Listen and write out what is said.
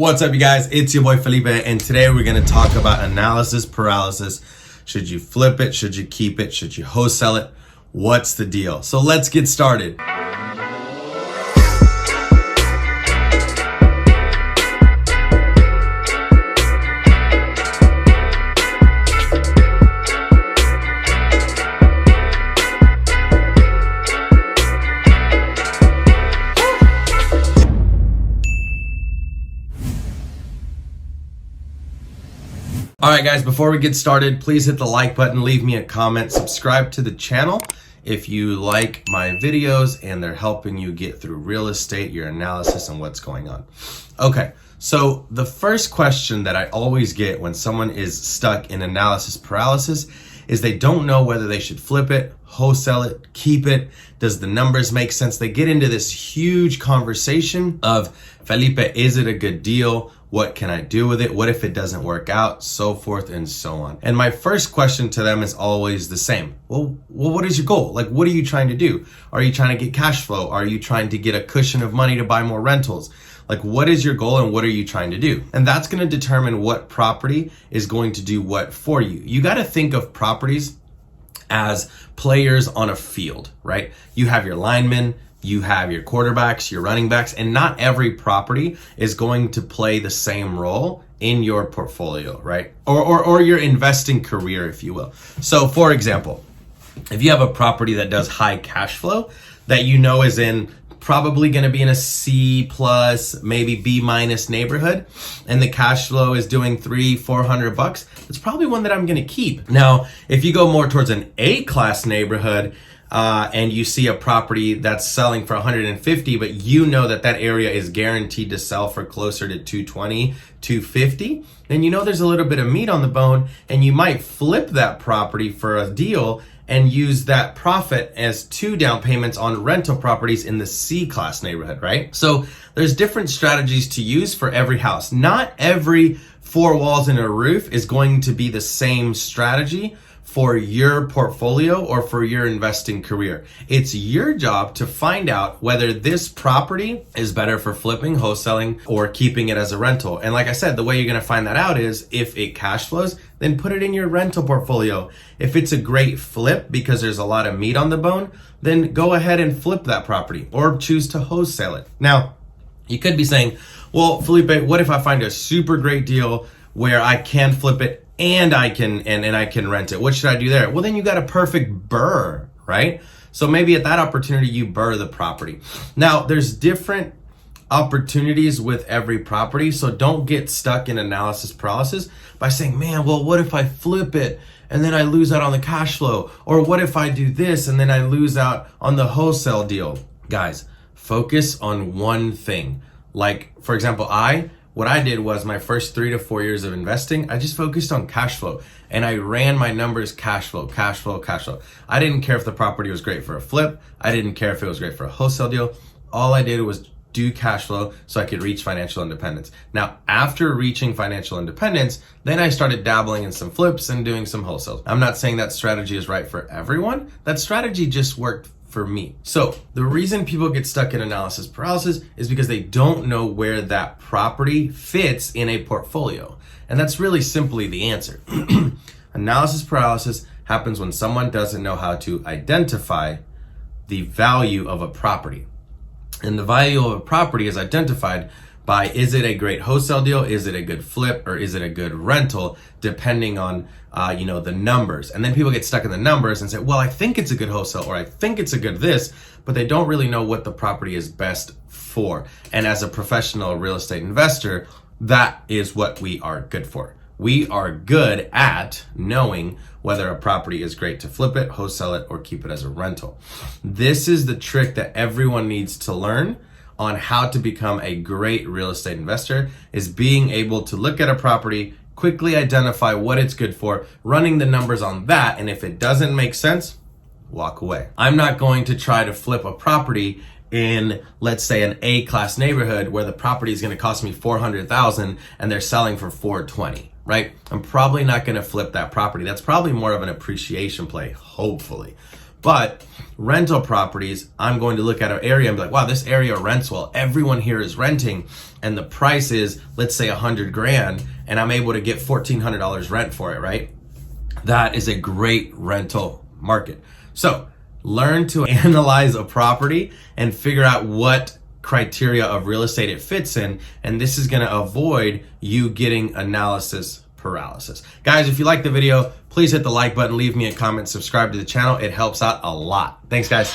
What's up, you guys? It's your boy Felipe, and today we're going to talk about analysis paralysis. Should you flip it? Should you keep it? Should you wholesale it? What's the deal? So let's get started. Alright guys, before we get started, please hit the like button, leave me a comment, subscribe to the channel if you like my videos and they're helping you get through real estate, your analysis, and what's going on. Okay, so the first question that I always get when someone is stuck in analysis paralysis is they don't know whether they should flip it, wholesale it, keep it. Does the numbers make sense? They get into this huge conversation of, Felipe, is it a good deal? What can I do with it? What if it doesn't work out? So forth and so on. And my first question to them is always the same. Well, what is your goal? Like, what are you trying to do? Are you trying to get cash flow? Are you trying to get a cushion of money to buy more rentals? Like, what is your goal and what are you trying to do? And that's going to determine what property is going to do what for you. You got to think of properties as players on a field, right? You have your linemen, you have your quarterbacks, your running backs, and not every property is going to play the same role in your portfolio, right? Or your investing career, if you will. So for example, if you have a property that does high cash flow that you know is in probably going to be in a C plus, maybe B minus neighborhood, and the cash flow is doing $300-400, it's probably one that I'm going to keep. Now, if you go more towards an A class neighborhood, and you see a property that's selling for 150, but you know that that area is guaranteed to sell for closer to 220, 250, then you know there's a little bit of meat on the bone, and you might flip that property for a deal and use that profit as 2 down payments on rental properties in the C class neighborhood, right? So there's different strategies to use for every house. Not every 4 walls and a roof is going to be the same strategy for your portfolio or for your investing career. It's your job to find out whether this property is better for flipping, wholesaling, or keeping it as a rental. And like I said, the way you're gonna find that out is if it cash flows, then put it in your rental portfolio. If it's a great flip because there's a lot of meat on the bone, then go ahead and flip that property or choose to wholesale it. Now, you could be saying, well, Felipe, what if I find a super great deal where I can flip it and I can rent it? What should I do there? Well, then you got a perfect burr, right? So maybe at that opportunity, you burr the property. Now, there's different opportunities with every property, so don't get stuck in analysis paralysis by saying, man, well, what if I flip it and then I lose out on the cash flow? Or what if I do this and then I lose out on the wholesale deal? Guys, focus on one thing. Like, for example, what I did was my first 3 to 4 years of investing, I just focused on cash flow and I ran my numbers cash flow, cash flow, cash flow. I didn't care if the property was great for a flip. I didn't care if it was great for a wholesale deal. All I did was do cash flow so I could reach financial independence. Now, after reaching financial independence, then I started dabbling in some flips and doing some wholesales. I'm not saying that strategy is right for everyone. That strategy just worked for me. So the reason people get stuck in analysis paralysis is because they don't know where that property fits in a portfolio. And that's really simply the answer. Analysis paralysis happens when someone doesn't know how to identify the value of a property. And the value of a property is identified by, is it a great wholesale deal? Is it a good flip? Or is it a good rental? Depending on, the numbers. And then people get stuck in the numbers and say, well, I think it's a good wholesale, or I think it's a good this, but they don't really know what the property is best for. And as a professional real estate investor, that is what we are good for. We are good at knowing whether a property is great to flip it, wholesale it, or keep it as a rental. This is the trick that everyone needs to learn on how to become a great real estate investor, is being able to look at a property, quickly identify what it's good for, running the numbers on that, and if it doesn't make sense, walk away. I'm not going to try to flip a property in, let's say, an A-class neighborhood where the property is going to cost me $400,000 and they're selling for $420,000, right? I'm probably not going to flip that property. That's probably more of an appreciation play, hopefully. But rental properties, I'm going to look at an area and be like, wow, this area rents well. Everyone here is renting, and the price is, let's say, $100,000, and I'm able to get $1,400 rent for it, right? That is a great rental market. So learn to analyze a property and figure out what criteria of real estate it fits in, and this is going to avoid you getting analysis paralysis. Guys, if you like the video, please hit the like button, leave me a comment, subscribe to the channel. It helps out a lot. Thanks, guys.